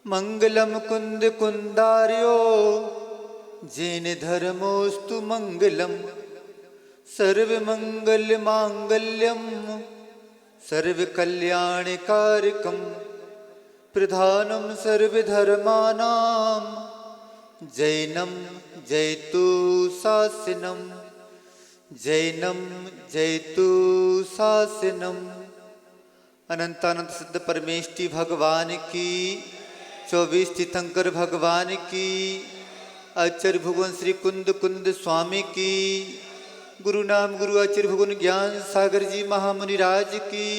मंगलम कुंद कुंदार्यो जैन धर्मोस्तु मंगलम सर्व मंगल मांगल्यम सर्व कल्याणकारकम प्रधानम सर्वधर्मानां जैनम जयतु शासनम जैनम जयतु शासनम। अनंतानंत सिद्ध परमेष्टि भगवान की, 24 तीर्थंकर भगवान की, आचार्य भगवान श्री कुंद कुंद स्वामी की, गुरु नाम गुरु आचार्य भगवान ज्ञान सागर जी महामुनि राज की,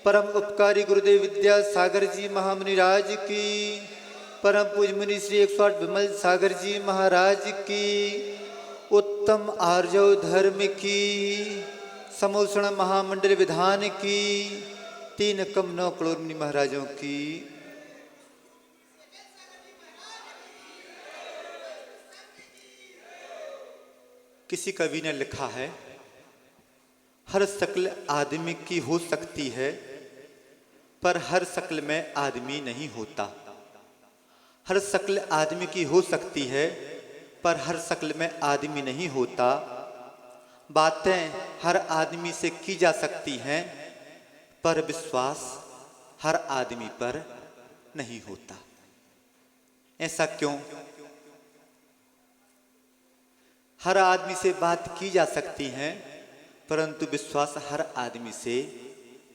परम उपकारी गुरुदेव विद्या सागर जी महामुनि राज की, परम पूज मुनि श्री 108 विमल सागर जी महाराज की, उत्तम आर्जव धर्म की, समोषण महामंडल विधान की, 3 कम 9 करोड़ मुनि महाराजों की। किसी कवि ने लिखा है, हर शक्ल आदमी की हो सकती है पर हर शक्ल में आदमी नहीं होता। हर शक्ल आदमी की हो सकती है पर हर शक्ल में आदमी नहीं होता। बातें हर आदमी से की जा सकती हैं पर विश्वास हर आदमी पर नहीं होता। ऐसा क्यों? हर आदमी से बात की जा सकती है परंतु विश्वास हर आदमी से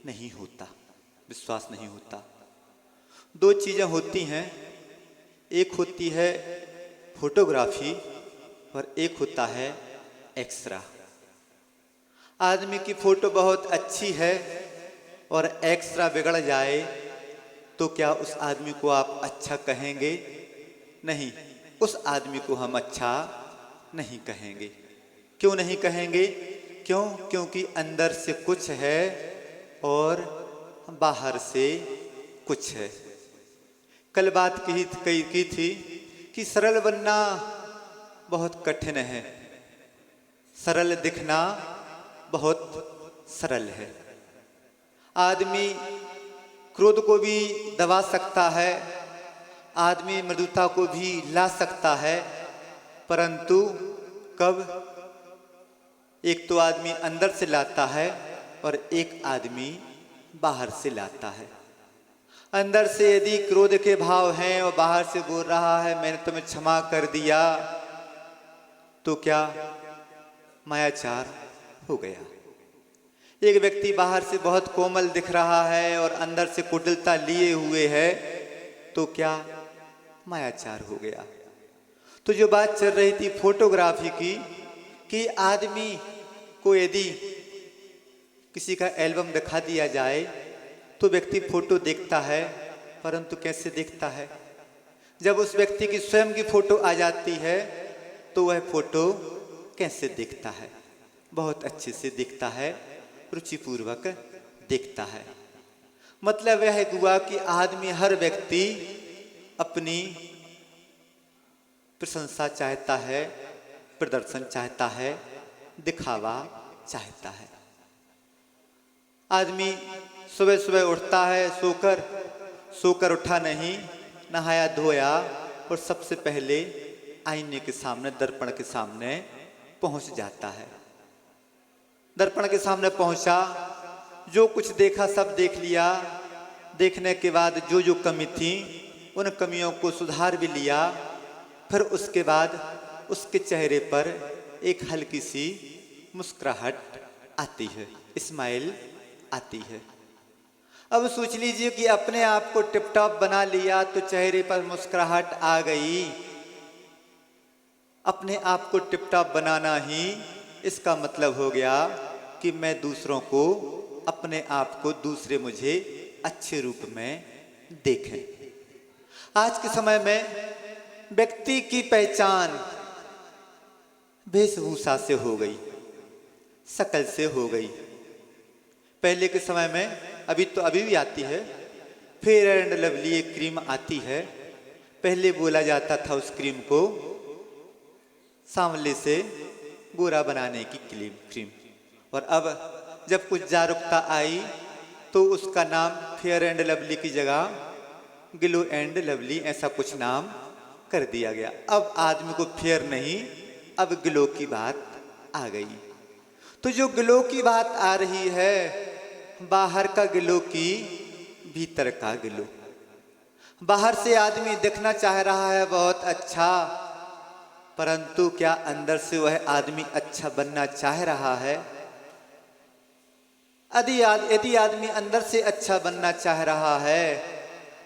नहीं होता। विश्वास नहीं होता। 2 चीजें होती हैं, एक होती है फोटोग्राफी और एक होता है एक्सरा। आदमी की फोटो बहुत अच्छी है और एक्सरा बिगड़ जाए तो क्या उस आदमी को आप अच्छा कहेंगे? नहीं, उस आदमी को हम अच्छा नहीं कहेंगे। क्यों नहीं कहेंगे? क्यों? क्योंकि अंदर से कुछ है और बाहर से कुछ है। कल बात की थी कि सरल बनना बहुत कठिन है, सरल दिखना बहुत सरल है। आदमी क्रोध को भी दबा सकता है, आदमी मृदुता को भी ला सकता है, परंतु कब? एक तो आदमी अंदर से लाता है और एक आदमी बाहर से लाता है। अंदर से यदि क्रोध के भाव हैं और बाहर से बोल रहा है मैंने तुम्हें क्षमा कर दिया, तो क्या मायाचार हो गया। एक व्यक्ति बाहर से बहुत कोमल दिख रहा है और अंदर से कुटिलता लिए हुए है, तो क्या मायाचार हो गया। तो जो बात चल रही थी फोटोग्राफी की, कि आदमी को यदि किसी का एल्बम दिखा दिया जाए तो व्यक्ति फोटो देखता है, परंतु कैसे देखता है? जब उस व्यक्ति की स्वयं की फोटो आ जाती है तो वह फोटो कैसे देखता है? बहुत अच्छे से देखता है, रुचिपूर्वक देखता है। मतलब यह हुआ कि आदमी, हर व्यक्ति अपनी प्रशंसा चाहता है, प्रदर्शन चाहता है, दिखावा चाहता है। आदमी सुबह सुबह उठता है, सोकर उठा नहीं, नहाया धोया और सबसे पहले आईने के सामने, दर्पण के सामने पहुंच जाता है। दर्पण के सामने पहुंचा, जो कुछ देखा सब देख लिया। देखने के बाद जो जो कमी थी उन कमियों को सुधार भी लिया। फिर उसके बाद उसके चेहरे पर एक हल्की सी मुस्कुराहट आती है, स्माइल आती है। अब सोच लीजिए कि अपने आप को टिपटॉप बना लिया तो चेहरे पर मुस्कुराहट आ गई। अपने आप को टिपटॉप बनाना ही इसका मतलब हो गया कि मैं दूसरों को, अपने आप को दूसरे मुझे अच्छे रूप में देखें। आज के समय में व्यक्ति की पहचान वेशभूषा से हो गई, शकल से हो गई। पहले के समय में, अभी भी आती है, फेयर एंड लवली एक क्रीम आती है। पहले बोला जाता था उस क्रीम को सांवले से गोरा बनाने की क्रीम, और अब जब कुछ जागरूकता आई तो उसका नाम फेयर एंड लवली की जगह ग्लो एंड लवली ऐसा कुछ नाम कर दिया गया। अब आदमी को फेयर नहीं, अब ग्लो की बात आ गई। तो जो ग्लो की बात आ रही है, बाहर का ग्लो की भीतर का ग्लो। बाहर से आदमी दिखना चाह रहा है बहुत अच्छा, परंतु क्या अंदर से वह आदमी अच्छा बनना चाह रहा है? यदि आदमी अंदर से अच्छा बनना चाह रहा है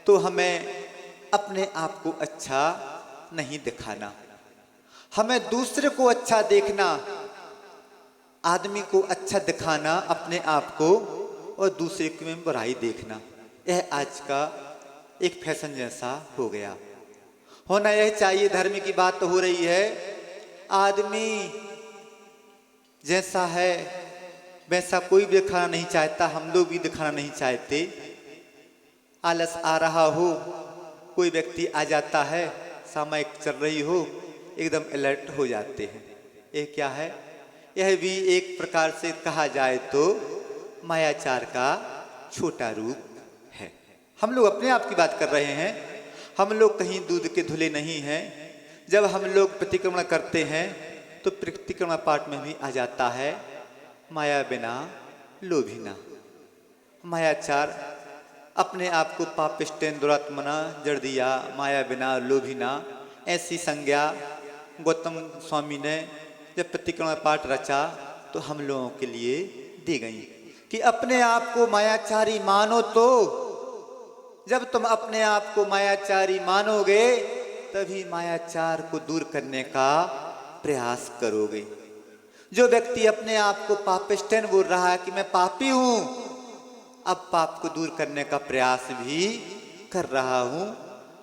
तो हमें अपने आप को अच्छा नहीं दिखाना, हमें दूसरे को अच्छा देखना, आदमी को अच्छा दिखाना अपने आप को, और दूसरे में बुराई देखना। यह आज का एक फैशन जैसा हो गया। होना यह चाहिए, धर्म की बात तो हो रही है, आदमी जैसा है वैसा कोई भी दिखाना नहीं चाहता, हम लोग भी दिखाना नहीं चाहते। आलस आ रहा हो, कोई व्यक्ति आ जाता है, सामयिक चल रही हो, एकदम अलर्ट हो जाते हैं। यह क्या है? यह भी एक प्रकार से कहा जाए तो मायाचार का छोटा रूप है। हम लोग अपने आप की बात कर रहे हैं, हम लोग कहीं दूध के धुले नहीं हैं। जब हम लोग प्रतिक्रमण करते हैं तो प्रतिक्रमण पाठ में भी आ जाता है, माया बिना लोभिना। मायाचार अपने आप को पापिष्टेन दुरात्मना जड़ दिया, माया बिना लोभिना, ऐसी संज्ञा गौतम स्वामी ने जब प्रतिक्रमण पाठ रचा तो हम लोगों के लिए दी गई कि अपने आप को मायाचारी मानो। तो जब तुम अपने आप को मायाचारी मानोगे तभी मायाचार को दूर करने का प्रयास करोगे। जो व्यक्ति अपने आप को पापिष्टन बोल रहा है कि मैं पापी हूं, अब पाप को दूर करने का प्रयास भी कर रहा हूं।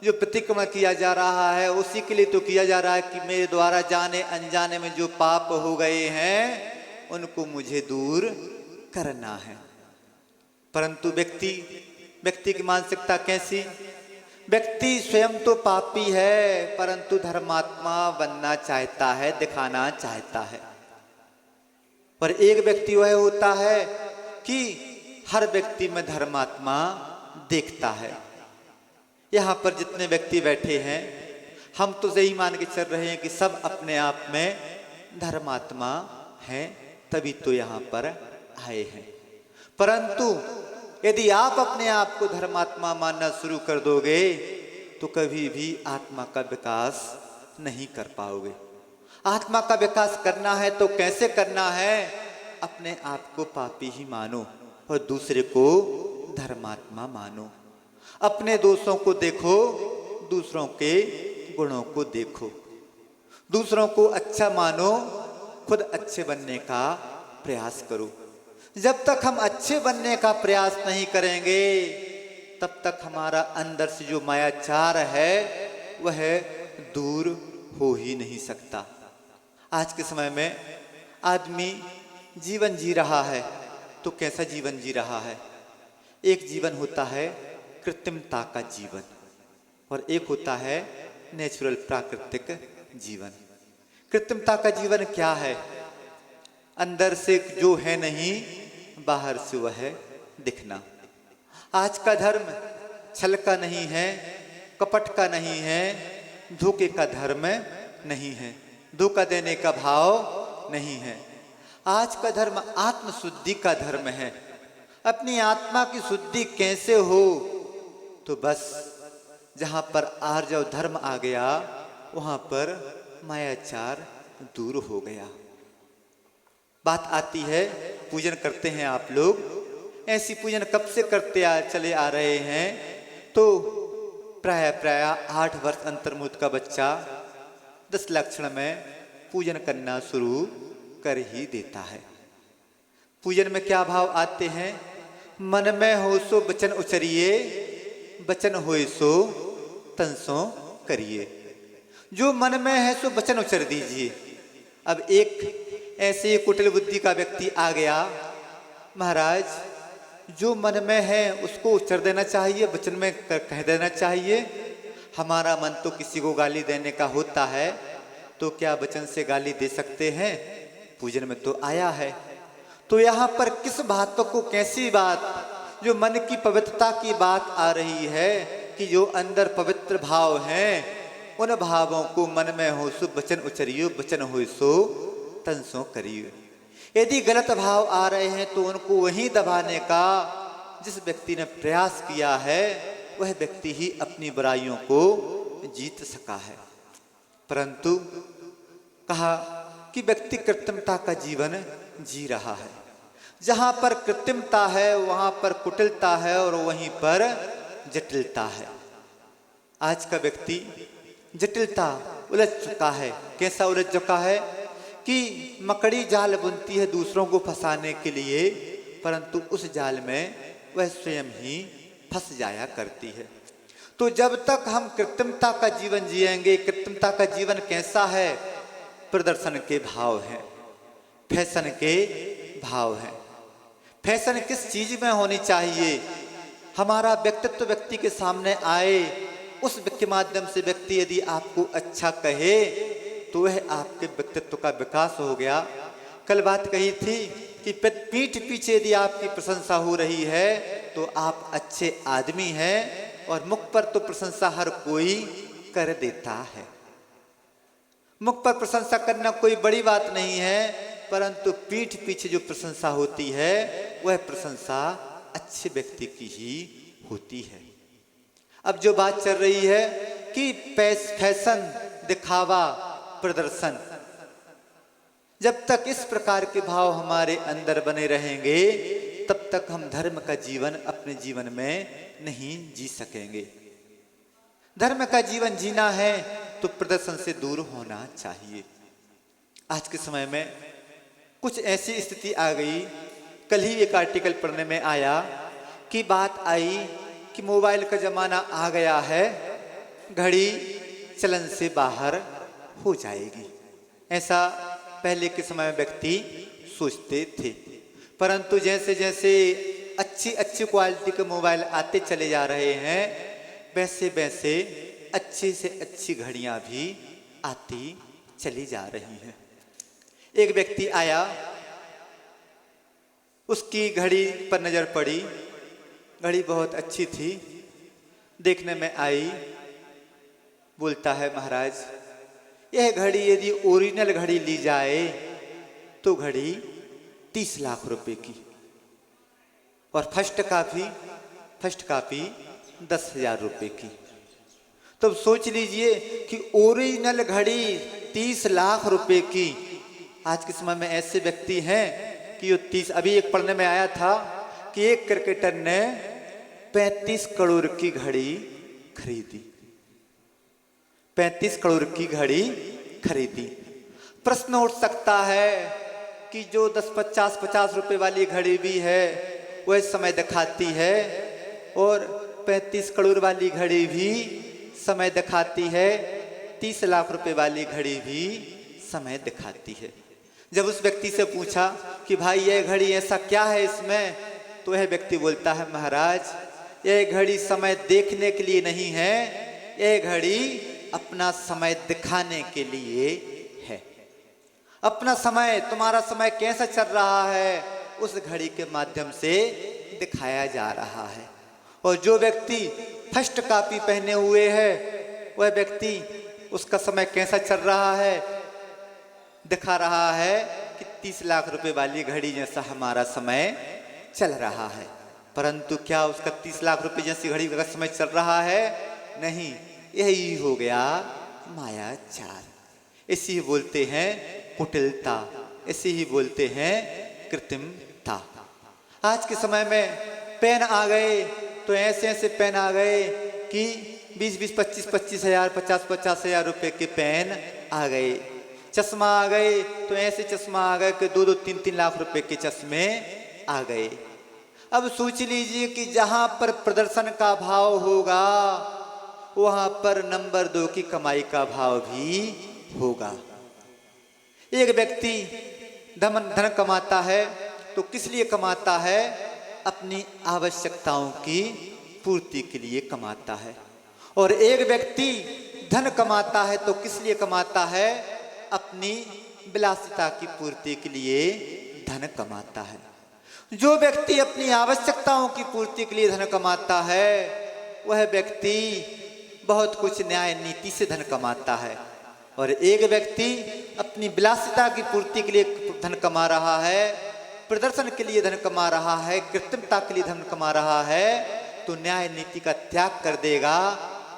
जो प्रतिक्रमण किया जा रहा है उसी के लिए तो किया जा रहा है कि मेरे द्वारा जाने अनजाने में जो पाप हो गए हैं उनको मुझे दूर करना है। परंतु व्यक्ति की मानसिकता कैसी? व्यक्ति स्वयं तो पापी है परंतु धर्मात्मा बनना चाहता है, दिखाना चाहता है। पर एक व्यक्ति वह होता है कि हर व्यक्ति में धर्मात्मा देखता है। यहाँ पर जितने व्यक्ति बैठे हैं हम तो यही मान के चल रहे हैं कि सब अपने आप में धर्मात्मा हैं, तभी तो यहाँ पर आए हैं। परंतु यदि आप अपने आप को धर्मात्मा मानना शुरू कर दोगे तो कभी भी आत्मा का विकास नहीं कर पाओगे। आत्मा का विकास करना है तो कैसे करना है? अपने आप को पापी ही मानो और दूसरे को धर्मात्मा मानो। अपने दोषों को देखो, दूसरों के गुणों को देखो। दूसरों को अच्छा मानो, खुद अच्छे बनने का प्रयास करो। जब तक हम अच्छे बनने का प्रयास नहीं करेंगे तब तक हमारा अंदर से जो मायाचार है वह दूर हो ही नहीं सकता। आज के समय में आदमी जीवन जी रहा है तो कैसा जीवन जी रहा है? एक जीवन होता है कृत्रिमता का जीवन और एक होता है नेचुरल प्राकृतिक जीवन। कृत्रिमता का जीवन क्या है? अंदर से जो है नहीं, बाहर से वह दिखना। आज का धर्म छल का नहीं है, कपट का नहीं है, धोखे का धर्म नहीं है, धोखा देने का भाव नहीं है। आज का धर्म आत्मशुद्धि का धर्म है। अपनी आत्मा की शुद्धि कैसे हो? तो बस जहाँ पर आर्जव धर्म आ गया वहाँ पर मायाचार दूर हो गया। बात आती है, पूजन करते हैं आप लोग, ऐसी पूजन कब से करते चले आ रहे हैं? तो प्राय 8 वर्ष अंतर्मुख का बच्चा 10 लक्षण में पूजन करना शुरू कर ही देता है। पूजन में क्या भाव आते हैं? मन में हो सो वचन उचरिए, वचन होए सो तन सो करिए। जो मन में है सो वचन उचर दीजिए। अब एक ऐसे कुटिल बुद्धि का व्यक्ति आ गया, महाराज जो मन में है उसको उचर देना चाहिए, वचन में कह देना चाहिए। हमारा मन तो किसी को गाली देने का होता है, तो क्या वचन से गाली दे सकते हैं? पूजन में तो आया है, तो यहाँ पर किस बात को, कैसी बात? जो मन की पवित्रता की बात आ रही है, कि जो अंदर पवित्र भाव हैं उन भावों को मन में हो सो वचन उचरियो, वचन हो सो तन सो करियो। यदि गलत भाव आ रहे हैं तो उनको वहीं दबाने का जिस व्यक्ति ने प्रयास किया है वह व्यक्ति ही अपनी बुराइयों को जीत सका है। परंतु कहा कि व्यक्ति कृत्रिमता का जीवन जी रहा है। जहां पर कृत्रिमता है वहां पर कुटिलता है और वहीं पर जटिलता है। आज का व्यक्ति जटिलता उलझ चुका है। कैसा उलझ चुका है कि मकड़ी जाल बुनती है दूसरों को फंसाने के लिए, परंतु उस जाल में वह स्वयं ही फंस जाया करती है। तो जब तक हम कृत्रिमता का जीवन जिएंगे, कृत्रिमता का जीवन कैसा है? प्रदर्शन के भाव हैं, फैशन के भाव हैं। फैशन किस चीज में होनी चाहिए? हमारा व्यक्तित्व व्यक्ति के सामने आए, उस के माध्यम से व्यक्ति यदि आपको अच्छा कहे तो वह आपके व्यक्तित्व का विकास हो गया। कल बात कही थी कि पीठ पीछे यदि आपकी प्रशंसा हो रही है तो आप अच्छे आदमी हैं, और मुख पर तो प्रशंसा हर कोई कर देता है। मुख पर प्रशंसा करना कोई बड़ी बात नहीं है, परंतु पीठ पीछे जो प्रशंसा होती है वह प्रशंसा अच्छे व्यक्ति की ही होती है। अब जो बात चल रही है कि फैशन, दिखावा, प्रदर्शन, जब तक इस प्रकार के भाव हमारे अंदर बने रहेंगे तब तक हम धर्म का जीवन अपने जीवन में नहीं जी सकेंगे। धर्म का जीवन जीना है तो प्रदर्शन से दूर होना चाहिए। आज के समय में कुछ ऐसी स्थिति आ गई, कल ही एक आर्टिकल पढ़ने में आया कि बात आई कि मोबाइल का जमाना आ गया है, घड़ी चलन से बाहर हो जाएगी। ऐसा पहले के समय में व्यक्ति सोचते थे, परंतु जैसे जैसे अच्छी अच्छी क्वालिटी के मोबाइल आते चले जा रहे हैं वैसे वैसे अच्छी से अच्छी घड़ियां भी आती चली जा रही हैं। एक व्यक्ति आया, उसकी घड़ी पर नजर पड़ी, घड़ी बहुत अच्छी थी, देखने में आई, बोलता है महाराज यह घड़ी यदि ओरिजिनल घड़ी ली जाए तो घड़ी 30 लाख रुपए की, और फर्स्ट कापी 10,000 रुपए की। तो सोच लीजिए कि ओरिजिनल घड़ी 30 लाख रुपए की। आज के समय में ऐसे व्यक्ति हैं कि ये 30, अभी एक पढ़ने में आया था कि एक क्रिकेटर ने 35 करोड़ की घड़ी खरीदी, 35 करोड़ की घड़ी खरीदी। प्रश्न उठ सकता है कि जो 10-50 रुपए वाली घड़ी भी है वह समय दिखाती है, और 35 करोड़ वाली घड़ी भी समय दिखाती है, 30 लाख रुपए वाली घड़ी भी समय दिखाती है। जब उस व्यक्ति से पूछा कि भाई यह घड़ी ऐसा क्या है इसमें, तो वह व्यक्ति बोलता है महाराज यह घड़ी समय देखने के लिए नहीं है, यह घड़ी अपना समय दिखाने के लिए है। अपना समय, तुम्हारा समय कैसा चल रहा है उस घड़ी के माध्यम से दिखाया जा रहा है। और जो व्यक्ति फर्स्ट कॉपी पहने हुए है वह व्यक्ति, उसका समय कैसा चल रहा है, दिखा रहा है कि 30 लाख रुपए वाली घड़ी जैसा हमारा समय चल रहा है। परंतु क्या उसका 30 लाख रुपए जैसी घड़ी का समय चल रहा है? नहीं, यही हो गया मायाचार। इसी बोलते हैं कुटिलता, इसी ही बोलते हैं कृत्रिमता। आज के समय में पेन आ गए तो ऐसे ऐसे पेन आ गए कि 20-20, 25-25 हजार, 50-50 हजार रुपए के पेन आ गए। चश्मा आ गए तो ऐसे चश्मा आ गए कि 2-2, 3-3 लाख रुपए के चश्मे आ गए। अब सोच लीजिए कि जहां पर प्रदर्शन का भाव होगा वहां पर नंबर 2 की कमाई का भाव भी होगा। एक व्यक्ति धन कमाता है तो किस लिए कमाता है? अपनी आवश्यकताओं की पूर्ति के लिए कमाता है। और एक व्यक्ति धन कमाता है तो किस लिए कमाता है? अपनी विलासिता की पूर्ति के लिए धन कमाता है। जो व्यक्ति अपनी आवश्यकताओं की पूर्ति के लिए धन कमाता है वह व्यक्ति बहुत कुछ न्याय नीति से धन कमाता है, और एक व्यक्ति अपनी विलासिता की पूर्ति के लिए धन कमा रहा है, प्रदर्शन के लिए धन कमा रहा है, कृत्रिमता के लिए धन कमा रहा है, तो न्याय नीति का त्याग कर देगा।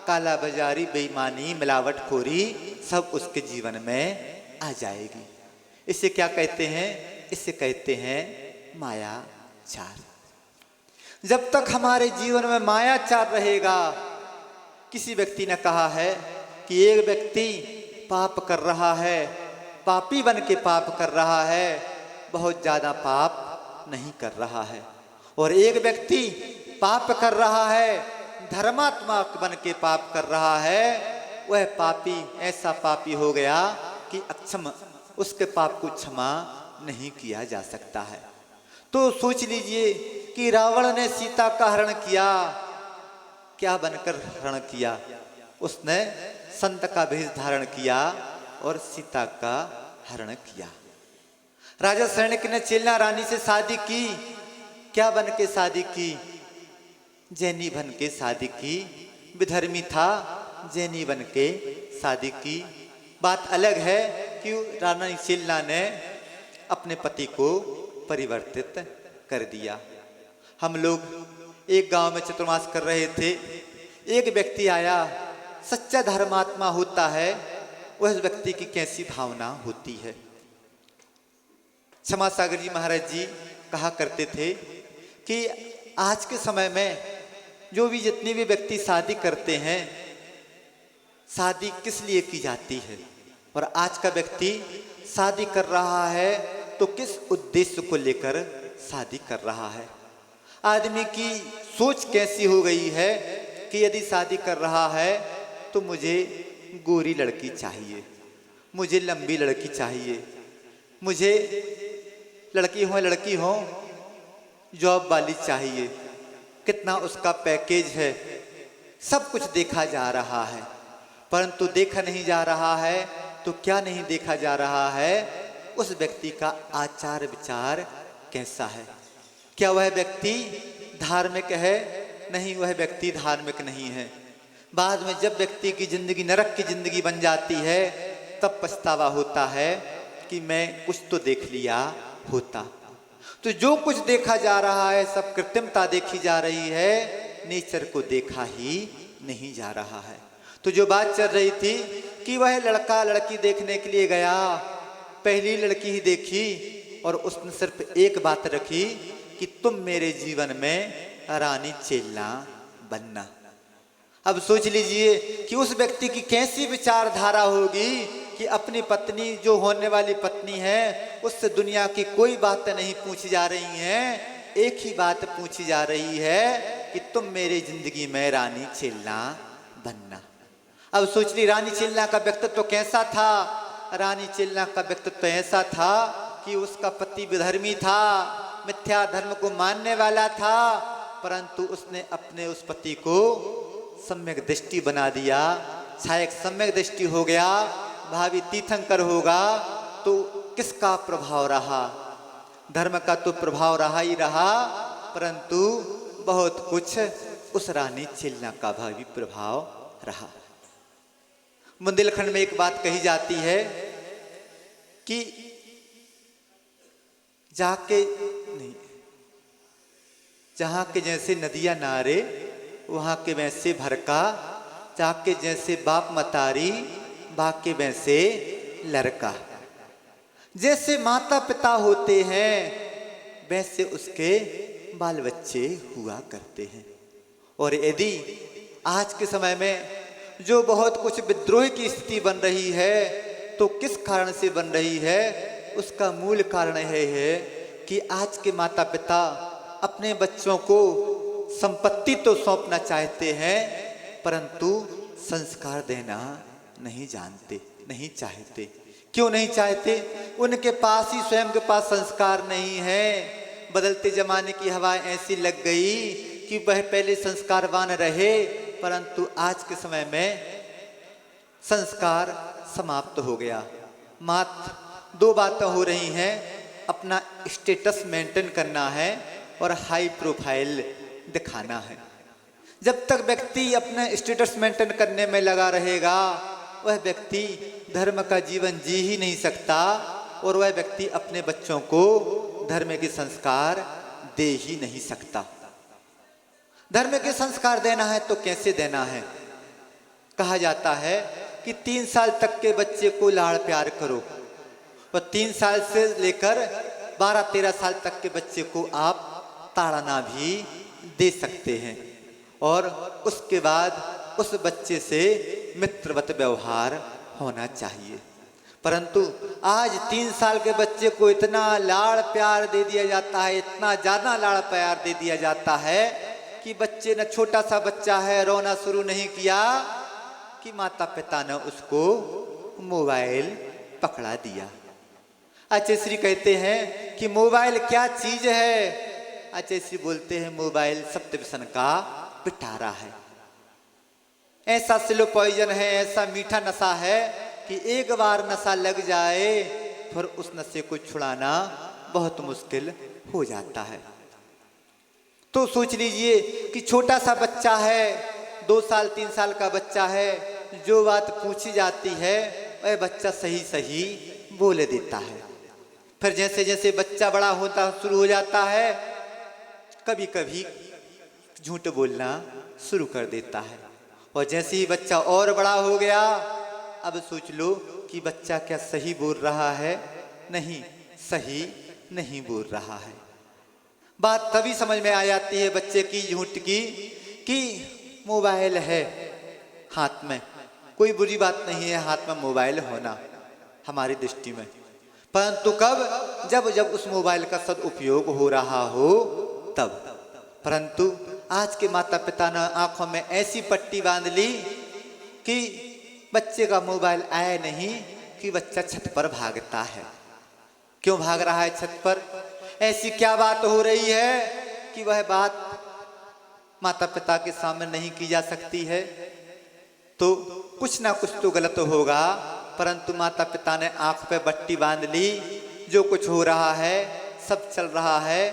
काला बाजारी, बेईमानी, मिलावटखोरी सब उसके जीवन में आ जाएगी। इसे क्या कहते हैं? इसे कहते हैं मायाचार। जब तक हमारे जीवन में मायाचार रहेगा, किसी व्यक्ति ने कहा है कि एक व्यक्ति पाप कर रहा है, पापी बन के पाप कर रहा है, बहुत ज्यादा पाप नहीं कर रहा है, और एक व्यक्ति पाप कर रहा है, धर्मात्मा बन के पाप कर रहा है, वह पापी ऐसा पापी हो गया कि अक्षम, उसके पाप को क्षमा नहीं किया जा सकता है। तो सोच लीजिए कि रावण ने सीता का हरण किया, क्या बनकर हरण किया? उसने संत का भेष धारण किया और सीता का हरण किया। राजा सैनिक ने चेला रानी से शादी की, क्या बन के शादी की? जैनी बन के शादी की। विधर्मी था, जैनी बन के शादी की। बात अलग है कि रानी चेला ने अपने पति को परिवर्तित कर दिया। हम लोग एक गांव में चतुर्मास कर रहे थे, एक व्यक्ति आया, सच्चा धर्मात्मा होता है, उस व्यक्ति की कैसी भावना होती है। क्षमा सागर जी महाराज जी कहा करते थे कि आज के समय में जो भी जितने भी व्यक्ति शादी करते हैं, शादी किस लिए की जाती है, और आज का व्यक्ति शादी कर रहा है तो किस उद्देश्य को लेकर शादी कर रहा है। आदमी की सोच कैसी हो गई है कि यदि शादी कर रहा है तो मुझे गोरी लड़की चाहिए, मुझे लंबी लड़की चाहिए, मुझे लड़की हो जॉब वाली चाहिए, कितना उसका पैकेज है, सब कुछ देखा जा रहा है। परंतु देखा नहीं जा रहा है तो क्या नहीं देखा जा रहा है? उस व्यक्ति का आचार विचार कैसा है। क्या वह व्यक्ति धार्मिक है? नहीं, वह व्यक्ति धार्मिक नहीं है। बाद में जब व्यक्ति की जिंदगी नरक की जिंदगी बन जाती है, तब पछतावा होता है कि मैं कुछ तो देख लिया होता। तो जो कुछ देखा जा रहा है सब कृत्रिमता देखी जा रही है, नेचर को देखा ही नहीं जा रहा है। तो जो बात चल रही थी कि वह लड़का लड़की देखने के लिए गया, पहली लड़की ही देखी और उसने सिर्फ एक बात रखी कि तुम मेरे जीवन में रानी चेला बनना। अब सोच लीजिए कि उस व्यक्ति की कैसी विचारधारा होगी कि अपनी पत्नी, जो होने वाली पत्नी है, उससे दुनिया की कोई बातें नहीं पूछी जा रही हैं, एक ही बात पूछी जा रही है कि तुम मेरी जिंदगी में रानी चेला बनना। अब सोच ली रानी चेला का व्यक्तित्व कैसा था। रानी चेला का व्यक्तित्व ऐसा था कि उसका पति विधर्मी था, मिथ्या धर्म को मानने वाला था, परंतु उसने अपने उस पति को सम्यक दृष्टि बना दिया। छायक सम्यक दृष्टि हो गया, भावी तीर्थंकर होगा तो किसका प्रभाव रहा? धर्म का तो प्रभाव रहा ही रहा, परंतु बहुत कुछ उस रानी चेला का भावी प्रभाव रहा। बुंदेलखंड में एक बात कही जाती है कि जाके नहीं, जहां के जैसे नदियां नारे वहां के वैसे भरका, जाके जैसे बाप मतारी बाके वैसे लड़का। जैसे माता पिता होते हैं वैसे उसके बाल बच्चे हुआ करते हैं। और यदि आज के समय में जो बहुत कुछ विद्रोह की स्थिति बन रही है, तो किस कारण से बन रही है? उसका मूल कारण है कि आज के माता पिता अपने बच्चों को संपत्ति तो सौंपना चाहते हैं, परंतु संस्कार देना नहीं जानते, नहीं चाहते। क्यों नहीं चाहते? उनके पास ही स्वयं के पास संस्कार नहीं है। बदलते जमाने की हवा ऐसी लग गई कि वह पहले संस्कारवान रहे, परंतु आज के समय में संस्कार समाप्त हो गया। मात्र दो बातें हो रही हैं, अपना स्टेटस मेंटेन करना है और हाई प्रोफाइल दिखाना है। जब तक व्यक्ति अपने स्टेटस मेंटेन करने में लगा रहेगा, वह व्यक्ति धर्म का जीवन जी ही नहीं सकता और वह व्यक्ति अपने बच्चों को धर्म के संस्कार दे ही नहीं सकता। धर्म के संस्कार देना है तो कैसे देना है? कहा जाता है कि 3 साल तक के बच्चे को लाड़ प्यार करो और 3 साल से लेकर 12-13 साल तक के बच्चे को आप ताड़ना भी दे सकते हैं और उसके बाद उस बच्चे से मित्रवत व्यवहार होना चाहिए। परंतु आज 3 साल के बच्चे को इतना लाड़ प्यार दे दिया जाता है, इतना ज़्यादा लाड़ प्यार दे दिया जाता है कि बच्चे ने, छोटा सा बच्चा है, रोना शुरू नहीं किया कि माता पिता ने उसको मोबाइल पकड़ा दिया। आचार्य श्री कहते हैं कि मोबाइल क्या चीज है? आचार्य श्री बोलते हैं मोबाइल सप्त व्यसन का पिटारा है। ऐसा स्लो पॉइजन है, ऐसा मीठा नशा है कि एक बार नशा लग जाए फिर उस नशे को छुड़ाना बहुत मुश्किल हो जाता है। तो सोच लीजिए कि छोटा सा बच्चा है, 2 साल 3 साल का बच्चा है, जो बात पूछी जाती है वह बच्चा सही सही बोल देता है। फिर जैसे जैसे बच्चा बड़ा होता शुरू हो जाता है, कभी कभी झूठ बोलना शुरू कर देता है और जैसे ही बच्चा और बड़ा हो गया, अब सोच लो कि बच्चा क्या सही बोल रहा है? नहीं, सही नहीं बोल रहा है। बात तभी समझ में आ जाती है बच्चे की झूठ की कि मोबाइल है हाथ में, कोई बुरी बात नहीं है हाथ में मोबाइल होना हमारी दृष्टि में, परंतु कब? जब जब उस मोबाइल का सदुपयोग हो रहा हो तब। परंतु आज के माता पिता ने आंखों में ऐसी पट्टी बांध ली कि बच्चे का मोबाइल आए नहीं कि बच्चा छत पर भागता है। क्यों भाग रहा है छत पर? ऐसी क्या बात हो रही है कि वह बात माता पिता के सामने नहीं की जा सकती है? तो कुछ ना कुछ तो गलत होगा, परंतु माता पिता ने आंख पे पट्टी बांध ली। जो कुछ हो रहा है सब चल रहा है।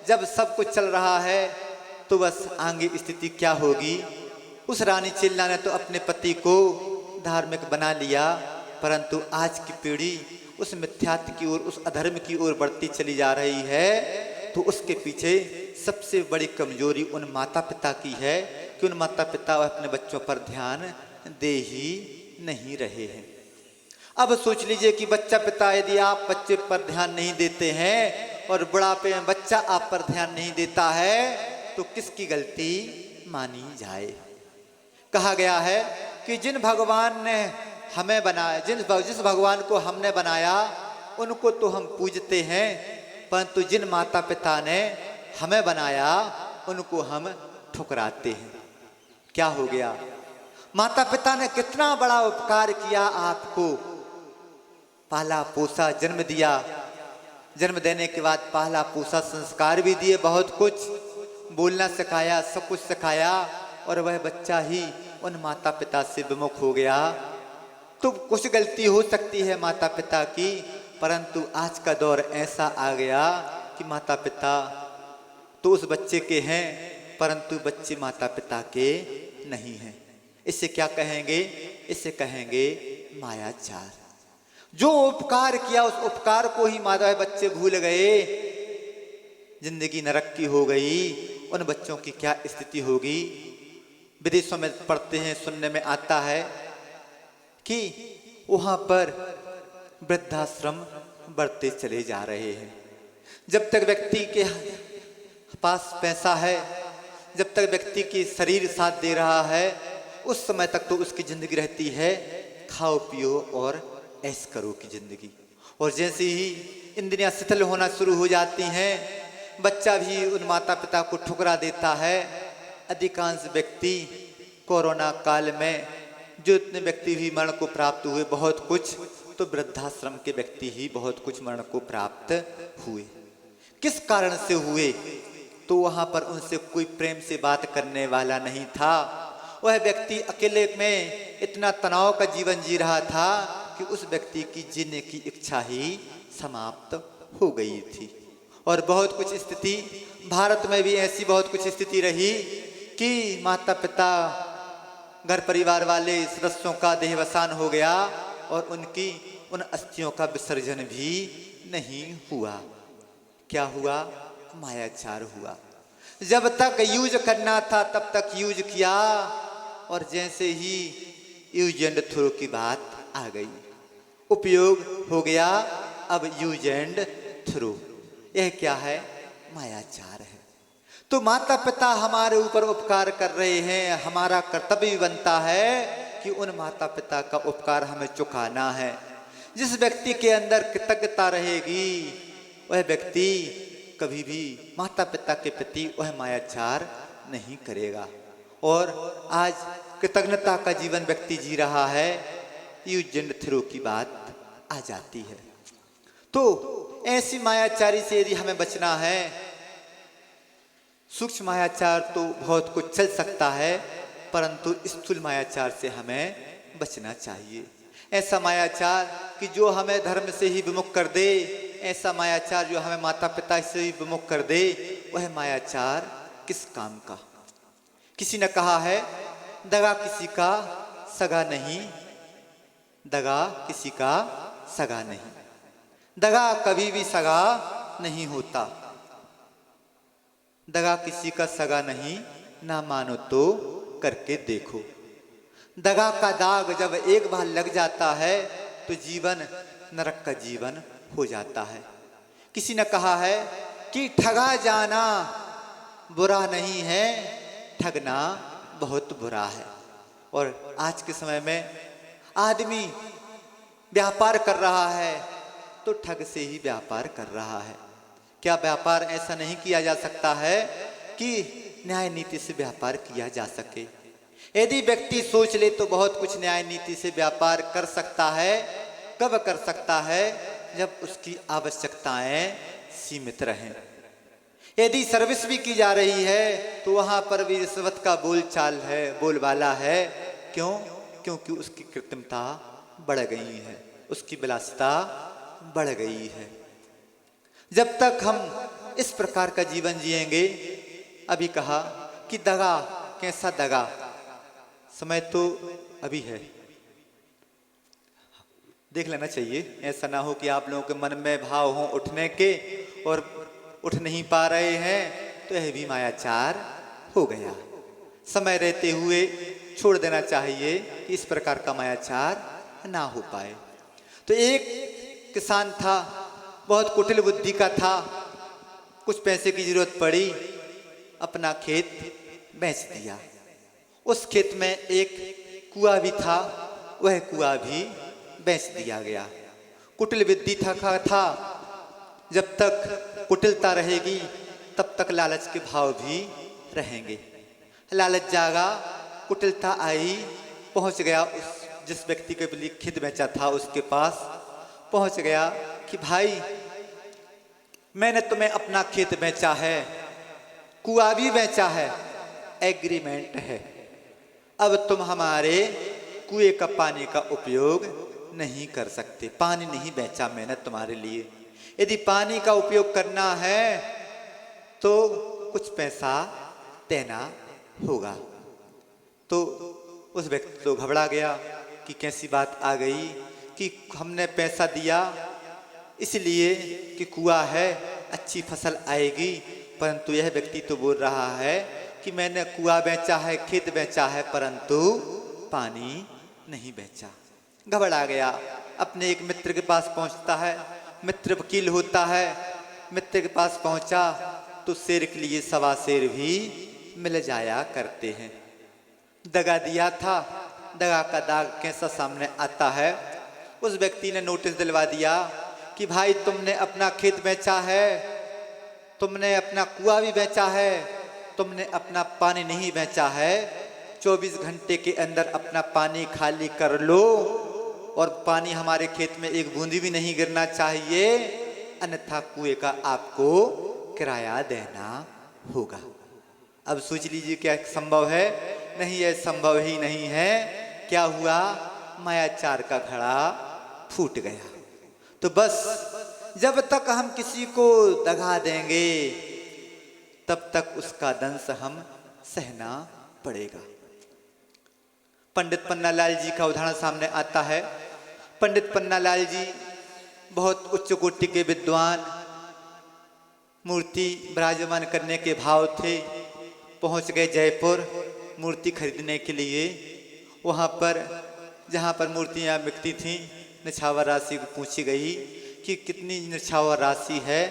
जब सब कुछ चल रहा है तो बस आगे स्थिति क्या होगी? उस रानी चिल्ला ने तो अपने पति को धार्मिक बना लिया, परंतु आज की पीढ़ी उस मिथ्यात्व की ओर, उस अधर्म की ओर बढ़ती चली जा रही है। तो उसके पीछे सबसे बड़ी कमजोरी उन माता पिता की है कि उन माता पिता अपने बच्चों पर ध्यान दे ही नहीं रहे हैं। अब सोच लीजिए कि बच्चा पिता यदि आप बच्चे पर ध्यान नहीं देते हैं और बुढ़ापे में बच्चा आप पर ध्यान नहीं देता है तो किसकी गलती मानी जाए? कहा गया है कि जिन भगवान ने हमें बनाया, जिस भगवान को हमने बनाया उनको तो हम पूजते हैं, परंतु जिन माता पिता ने हमें बनाया उनको हम ठुकराते हैं। क्या हो गया? माता पिता ने कितना बड़ा उपकार किया, आपको पाला पोसा, जन्म दिया, जन्म देने के बाद पाला पोसा, संस्कार भी दिए, बहुत कुछ बोलना सिखाया, सब कुछ सिखाया, और वह बच्चा ही उन माता पिता से विमुख हो गया। तो कुछ गलती हो सकती है माता पिता की, परंतु आज का दौर ऐसा आ गया कि माता पिता तो उस बच्चे के हैं परंतु बच्चे माता पिता के नहीं हैं। इसे क्या कहेंगे? इसे कहेंगे मायाचार। जो उपकार किया उस उपकार को ही माता बच्चे भूल गए, जिंदगी नरक की हो गई। उन बच्चों की क्या स्थिति होगी? विदेशों में पढ़ते हैं, सुनने में आता है कि वहां पर वृद्धाश्रम बढ़ते चले जा रहे हैं। जब तक व्यक्ति के पास पैसा है, जब तक व्यक्ति की शरीर साथ दे रहा है, उस समय तक तो उसकी जिंदगी रहती है खाओ पियो और ऐश करो की जिंदगी। और जैसे ही इंद्रियां शिथिल होना शुरू हो जाती हैं, बच्चा भी उन माता पिता को ठुकरा देता है। अधिकांश व्यक्ति कोरोना काल में जो इतने व्यक्ति भी मरण को प्राप्त हुए, बहुत कुछ तो वृद्धाश्रम के व्यक्ति ही बहुत कुछ मरण को प्राप्त हुए। किस कारण से हुए? तो वहां पर उनसे कोई प्रेम से बात करने वाला नहीं था। वह व्यक्ति अकेले में इतना तनाव का जीवन जी रहा था कि उस व्यक्ति की जीने की इच्छा ही समाप्त हो गई थी। और बहुत कुछ स्थिति भारत में भी ऐसी बहुत कुछ स्थिति रही कि माता पिता घर परिवार वाले सदस्यों का देहावसान हो गया और उनकी उन अस्थियों का विसर्जन भी नहीं हुआ। क्या हुआ? मायाचार हुआ। जब तक यूज करना था तब तक यूज किया और जैसे ही यूज एंड थ्रो की बात आ गई, उपयोग हो गया, अब यूज एंड थ्रो। यह क्या है? मायाचार है। तो माता पिता हमारे ऊपर उपकार कर रहे हैं, हमारा कर्तव्य बनता है कि उन माता पिता का उपकार हमें चुकाना है। जिस व्यक्ति के अंदर कृतज्ञता रहेगी वह व्यक्ति कभी भी माता पिता के प्रति वह मायाचार नहीं करेगा। और आज कृतज्ञता का जीवन व्यक्ति जी रहा है, यूज एंड थ्रो की बात आ जाती है। तो ऐसी मायाचारी से यदि हमें बचना है, सूक्ष्म मायाचार तो बहुत कुछ चल सकता है, परंतु स्थूल मायाचार से हमें बचना चाहिए। ऐसा मायाचार कि जो हमें धर्म से ही विमुख कर दे, ऐसा मायाचार जो हमें माता पिता से ही विमुख कर दे, वह मायाचार किस काम का? किसी ने कहा है, दगा किसी का सगा नहीं, दगा किसी का सगा नहीं। दगा कभी भी सगा नहीं होता। दगा किसी का सगा नहीं, ना मानो तो करके देखो। दगा का दाग जब एक बार लग जाता है तो जीवन नरक का जीवन हो जाता है। किसी ने कहा है कि ठगा जाना बुरा नहीं है, ठगना बहुत बुरा है। और आज के समय में आदमी व्यापार कर रहा है तो ठग से ही व्यापार कर रहा है। क्या व्यापार ऐसा नहीं किया जा सकता है कि न्याय नीति से व्यापार किया जा सके? यदि व्यक्ति सोच ले तो बहुत कुछ न्याय नीति से व्यापार कर सकता है। कब कर सकता है? जब उसकी आवश्यकताएं सीमित रहें। यदि सर्विस भी की जा रही है तो वहां पर भी रिश्वत का बोलचाल है, बोलबाला है। क्यों? क्योंकि उसकी कृत्रिमता बढ़ गई है, उसकी विलासिता बढ़ गई है। जब तक हम इस प्रकार का जीवन जिएंगे, अभी कहा कि दगा, कैसा दगा? समय तो अभी है, देख लेना चाहिए। ऐसा ना हो कि आप लोगों के मन में भाव हो उठने के और उठ नहीं पा रहे हैं, तो यह भी मायाचार हो गया। समय रहते हुए छोड़ देना चाहिए कि इस प्रकार का मायाचार ना हो पाए। तो एक किसान था, बहुत कुटिल बुद्धि का था। कुछ पैसे की जरूरत पड़ी, अपना खेत बेच दिया। उस खेत में एक कुआं भी था, वह कुआं भी बेच दिया गया। कुटिल बुद्धि था। जब तक कुटिलता रहेगी तब तक लालच के भाव भी रहेंगे। लालच जागा, कुटिलता आई, पहुंच गया उस जिस व्यक्ति के लिए खेत बेचा था उसके पास पहुंच गया कि भाई, मैंने तुम्हें अपना खेत बेचा है, कुआं भी बेचा है, एग्रीमेंट है। अब तुम हमारे कुएं का पानी का उपयोग नहीं कर सकते। पानी नहीं बेचा मैंने तुम्हारे लिए। यदि पानी का उपयोग करना है तो कुछ पैसा देना होगा। तो उस व्यक्ति तो घबरा गया कि कैसी बात आ गई कि हमने पैसा दिया इसलिए कि कुआं है, अच्छी फसल आएगी, परंतु यह व्यक्ति तो बोल रहा है कि मैंने कुआं बेचा है, खेत बेचा है, परंतु पानी नहीं बेचा। घबरा गया। अपने एक मित्र के पास पहुंचता है। मित्र वकील होता है। मित्र के पास पहुंचा तो शेर के लिए सवा शेर भी मिल जाया करते हैं। दगा दिया था, दगा का दाग कैसा सामने आता है। उस व्यक्ति ने नोटिस दिलवा दिया कि भाई, तुमने अपना खेत बेचा है, तुमने अपना कुआं भी बेचा है, तुमने अपना पानी नहीं बेचा है। 24 घंटे के अंदर अपना पानी खाली कर लो और पानी हमारे खेत में एक बूंदी भी नहीं गिरना चाहिए, अन्यथा कुएं का आपको किराया देना होगा। अब सोच लीजिए क्या संभव है? नहीं, यह संभव ही नहीं है। क्या हुआ? मायाचार का घड़ा फूट गया। तो बस जब तक हम किसी को दगा देंगे तब तक उसका दंश हम सहना पड़ेगा। पंडित पन्नालाल जी का उदाहरण सामने आता है। पंडित पन्नालाल जी बहुत उच्च कोटि के विद्वान, मूर्ति विराजमान करने के भाव थे। पहुंच गए जयपुर मूर्ति खरीदने के लिए। वहां पर जहां पर मूर्तियां बिकती थीं, निछावर राशि पूछी गई कि कितनी निछावर राशि है।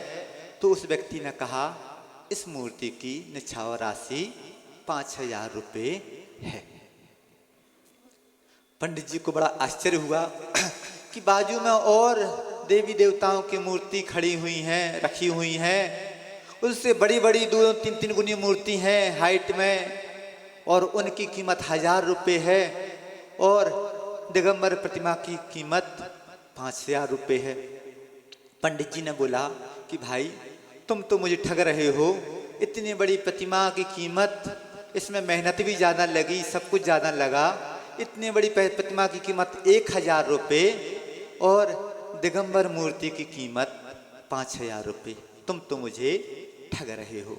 तो उस व्यक्ति ने कहा इस मूर्ति की निछावर राशि 5,000 रुपये है। पंडित जी को बड़ा आश्चर्य हुआ कि बाजू में और देवी देवताओं की मूर्ति खड़ी हुई हैं, रखी हुई हैं, उससे बड़ी बड़ी 2-3 गुनी मूर्ति हैं हाइट में, और उनकी कीमत 1,000 रुपये है, और दिगंबर प्रतिमा की कीमत 5,000 रुपये है। पंडित जी ने बोला कि भाई तुम तो मुझे ठग रहे हो। इतनी बड़ी प्रतिमा की कीमत, इसमें मेहनत भी ज़्यादा लगी, सब कुछ ज़्यादा लगा। इतनी बड़ी प्रतिमा की कीमत 1,000 रुपये और दिगंबर मूर्ति की कीमत 5,000 रुपये। तुम तो मुझे ठग रहे हो।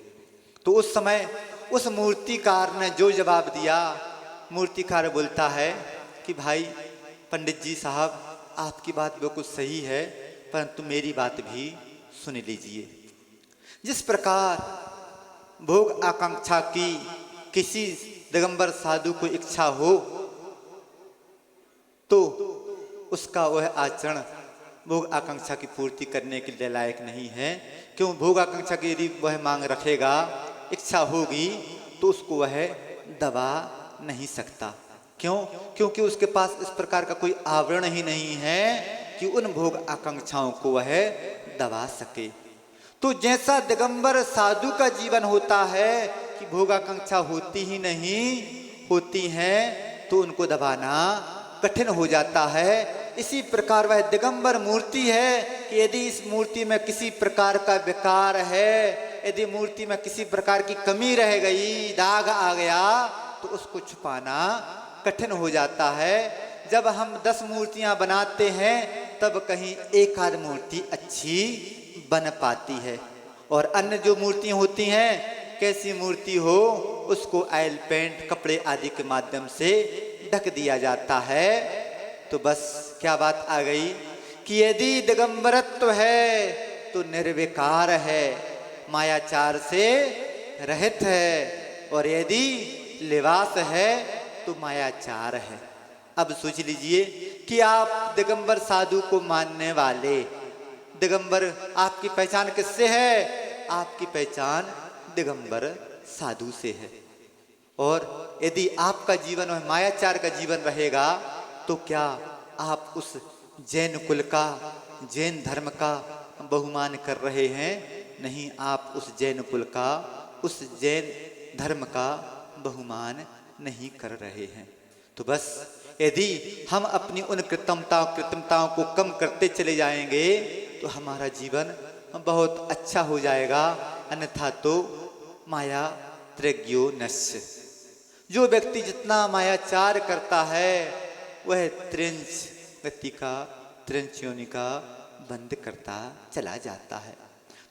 तो उस समय उस मूर्तिकार ने जो जवाब दिया, मूर्तिकार बोलता है कि भाई पंडित जी साहब, आपकी बात बिल्कुल सही है, परंतु मेरी बात भी सुन लीजिए। जिस प्रकार भोग आकांक्षा की किसी दिगंबर साधु को इच्छा हो तो उसका वह आचरण भोग आकांक्षा की पूर्ति करने के लिए लायक नहीं है। क्यों? भोग आकांक्षा की यदि वह मांग रखेगा, इच्छा होगी, तो उसको वह दबा नहीं सकता। क्यों? क्योंकि उसके पास इस प्रकार का कोई आवरण ही नहीं है कि उन भोग आकांक्षाओं को वह दबा सके। तो जैसा दिगंबर साधु का जीवन होता है कि भोग आकांक्षा होती ही नहीं, होती है तो उनको दबाना कठिन हो जाता है। इसी प्रकार वह दिगंबर मूर्ति है कि यदि इस मूर्ति में किसी प्रकार का विकार है, यदि मूर्ति में किसी प्रकार की कमी रह गई, दाग आ गया, तो उसको छुपाना कठिन हो जाता है। जब हम 10 मूर्तियां बनाते हैं तब कहीं एक आध मूर्ति अच्छी बन पाती है, और अन्य जो मूर्तियां होती हैं, कैसी मूर्ति हो उसको ऑयल पेंट, कपड़े आदि के माध्यम से ढक दिया जाता है। तो बस क्या बात आ गई कि यदि दिगंबरत्व है तो निर्विकार है, मायाचार से रहित है, और यदि लिबास है तो मायाचार है। अब सोच लीजिए कि आप दिगंबर साधु को मानने वाले, दिगंबर आपकी पहचान किससे है? आपकी पहचान दिगंबर साधु से है। और यदि आपका जीवन और मायाचार का जीवन रहेगा तो क्या आप उस जैन कुल का, जैन धर्म का बहुमान कर रहे हैं? नहीं, आप उस जैन कुल का, उस जैन धर्म का बहुमान नहीं कर रहे हैं। तो बस यदि हम अपनी उन कृत्रिमताओं को कम करते चले जाएंगे तो हमारा जीवन बहुत अच्छा हो जाएगा। अन्यथा तो माया त्रज्ञो नश्य। जो व्यक्ति जितना मायाचार करता है वह त्रिंच गति का, त्रिंच योनि का बंद करता चला जाता है।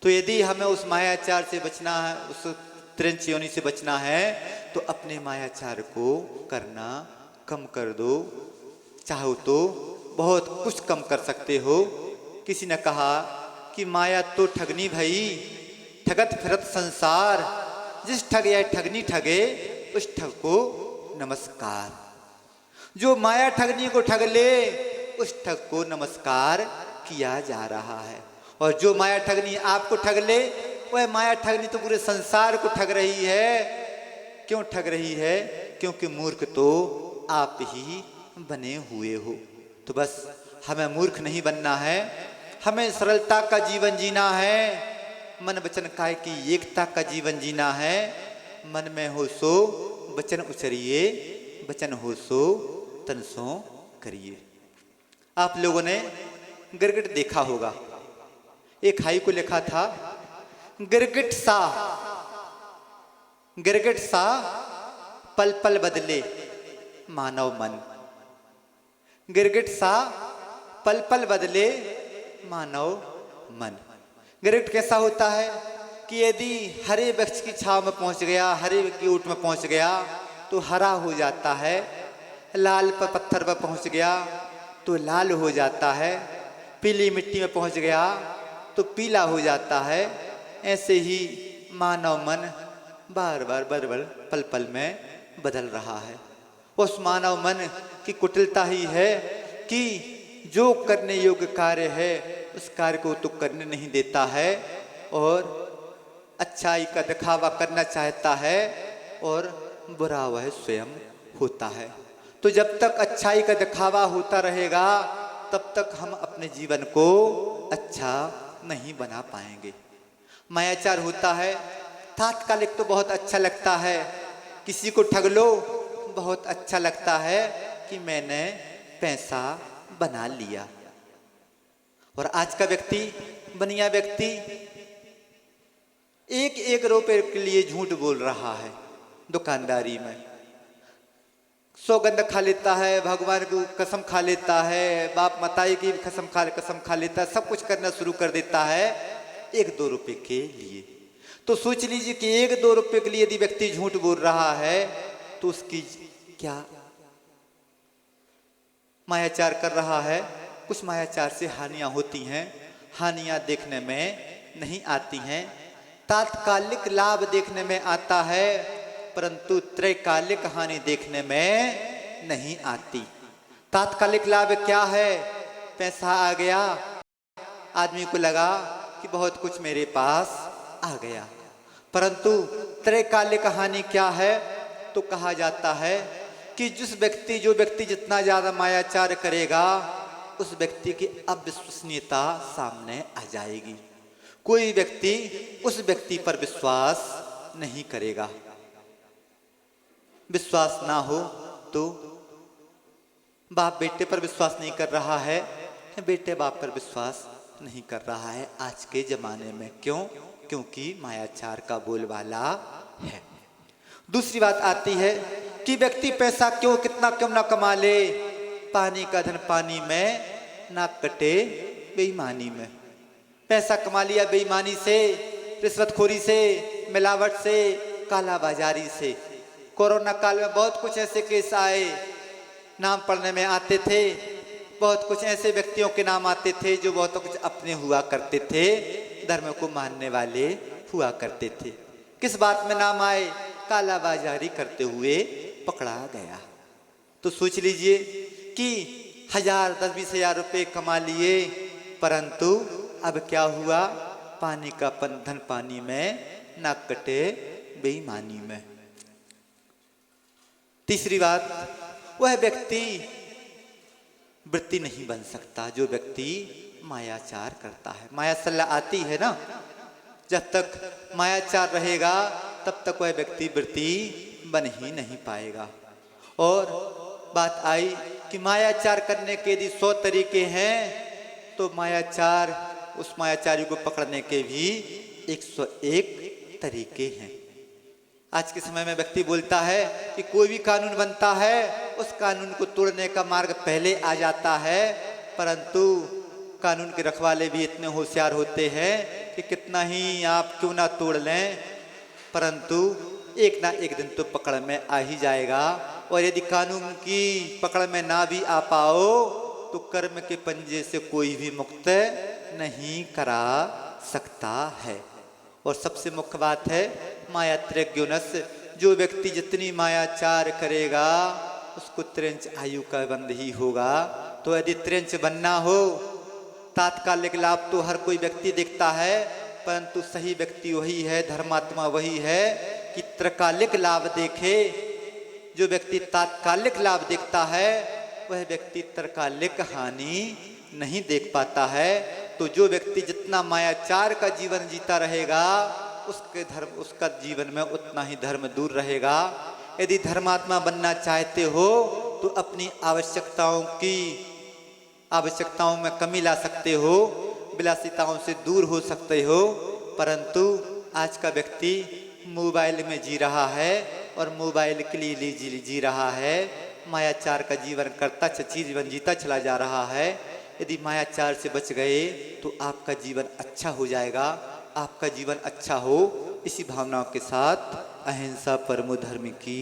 तो यदि हमें उस मायाचार से बचना है, उस त्रिंच योनि से बचना है, तो अपने मायाचार को करना कम कर दो। चाहो तो बहुत कुछ कम कर सकते हो। किसी ने कहा कि माया तो ठगनी भई, ठगत फिरत संसार, जिस ठग या ठगनी ठगे उस ठग को नमस्कार। जो माया ठगनी को ठग ले उस ठग को नमस्कार किया जा रहा है, और जो माया ठगनी आपको ठग ले, वह माया ठगनी तो पूरे संसार को ठग रही है। क्यों ठग रही है? क्योंकि मूर्ख तो आप ही बने हुए हो। तो बस हमें मूर्ख नहीं बनना है, हमें सरलता का जीवन जीना है, मन वचन काय की एकता का जीवन जीना है। मन में हो सो वचन उचरिए, वचन हो सो तन सो करिए। आप लोगों ने गिरगिट देखा होगा। एक हाई को लिखा था, गिरगिट सा, गिरगिट सा पल पल बदले मानव मन। गिरगिट सा पल पल बदले मानव मन। गिरगिट कैसा होता है? कि यदि हरे वृक्ष की छांव में पहुंच गया, हरे की ऊँट में पहुंच गया तो हरा हो जाता है, लाल पर पत्थर पर पहुंच गया तो लाल हो जाता है, पीली मिट्टी में पहुंच गया तो पीला हो जाता है। ऐसे ही मानव मन बार बार पल पल में बदल रहा है। उस मानव मन की कुटिलता ही है कि जो करने योग्य कार्य है उस कार्य को तो करने नहीं देता है और अच्छाई का दिखावा करना चाहता है और बुरा वह स्वयं होता है। तो जब तक अच्छाई का दिखावा होता रहेगा तब तक हम अपने जीवन को अच्छा नहीं बना पाएंगे। मायाचार होता है, तात्कालिक तो बहुत अच्छा लगता है, किसी को ठग लो बहुत अच्छा लगता है कि मैंने पैसा बना लिया। और आज का व्यक्ति, बनिया व्यक्ति एक एक रुपए के लिए झूठ बोल रहा है। दुकानदारी में सौगंध खा लेता है, भगवान की कसम खा लेता है, बाप मताई की कसम खा लेता है, सब कुछ करना शुरू कर देता है एक दो रुपए के लिए। तो सोच लीजिए कि एक दो रुपए के लिए यदि व्यक्ति झूठ बोल रहा है तो उसकी क्या मायाचार कर रहा है। कुछ मायाचार से हानियां होती हैं, हानियां देखने में नहीं आती हैं, तात्कालिक लाभ देखने में आता है परंतु त्रैकालिक हानि देखने में नहीं आती। तात्कालिक लाभ क्या है? पैसा आ गया, आदमी को लगा कि बहुत कुछ मेरे पास आ गया, परंतु त्रैकालिक हानि क्या है? तो कहा जाता है कि जो व्यक्ति जितना ज्यादा मायाचार करेगा उस व्यक्ति की अविश्वसनीयता सामने आ जाएगी। कोई व्यक्ति उस व्यक्ति पर विश्वास नहीं करेगा। विश्वास ना हो तो बाप बेटे पर विश्वास नहीं कर रहा है, बेटे बाप पर विश्वास नहीं कर रहा है आज के जमाने में। क्यों? क्योंकि मायाचार का बोलबाला है। दूसरी बात आती है कि व्यक्ति पैसा कितना क्यों ना कमा ले, पानी का धन पानी में ना कटे बेईमानी में। पैसा कमा लिया बेईमानी से, रिश्वतखोरी से, मिलावट से, कालाबाजारी से। कोरोना काल में बहुत कुछ ऐसे केस आए, नाम पढ़ने में आते थे, बहुत कुछ ऐसे व्यक्तियों के नाम आते थे जो बहुत कुछ अपने हुआ करते थे, धर्म को मानने वाले हुआ करते थे। किस बात में नाम आए? कालाबाजारी करते हुए पकड़ा गया। तो सोच लीजिए कि 1000, 10, 20 हजार रुपये कमा लिए, परंतु अब क्या हुआ? पानी का धन पानी में ना कटे बेईमानी में। तीसरी बात, वह व्यक्ति वृत्ति नहीं बन सकता जो व्यक्ति मायाचार करता है। माया सल्ला आती है ना, जब तक मायाचार रहेगा तब तक वह व्यक्ति वृत्ति बन ही नहीं पाएगा। और बात आई कि मायाचार करने के यदि 100 तरीके हैं तो उस मायाचारी को पकड़ने के भी 101 तरीके हैं। आज के समय में व्यक्ति बोलता है कि कोई भी कानून बनता है उस कानून को तोड़ने का मार्ग पहले आ जाता है, परंतु कानून के रखवाले भी इतने होशियार होते हैं कि कितना ही आप क्यों ना तोड़ लें, परंतु एक ना एक दिन तो पकड़ में आ ही जाएगा। और यदि कानून की पकड़ में ना भी आ पाओ तो कर्म के पंजे से कोई भी मुक्त नहीं करा सकता है। और सबसे मुख्य बात है माया त्रैग्योनस, जो व्यक्ति जितनी मायाचार करेगा उसको त्रिंच आयु का बंध ही होगा। तो यदि त्रिंच बनना हो, तात्कालिक लाभ तो हर कोई व्यक्ति देखता है, परंतु सही व्यक्ति वही है, धर्मात्मा वही है कि त्रैकालिक लाभ देखे। जो व्यक्ति तात्कालिक लाभ देखता है वह व्यक्ति त्रैकालिक हानि नहीं देख पाता है। तो जो व्यक्ति जितना मायाचार का जीवन जीता रहेगा उसका जीवन में उतना ही धर्म दूर रहेगा। यदि धर्मात्मा बनना चाहते हो तो अपनी आवश्यकताओं में कमी ला सकते हो, विलासिताओं से दूर हो सकते हो, परंतु आज का व्यक्ति मोबाइल में जी रहा है और मोबाइल के लिए जी रहा है, मायाचार का जीवन जीता चला जा रहा है। यदि मायाचार से बच गए तो आपका जीवन अच्छा हो जाएगा। आपका जीवन अच्छा हो, इसी भावनाओं के साथ अहिंसा परमो धर्म की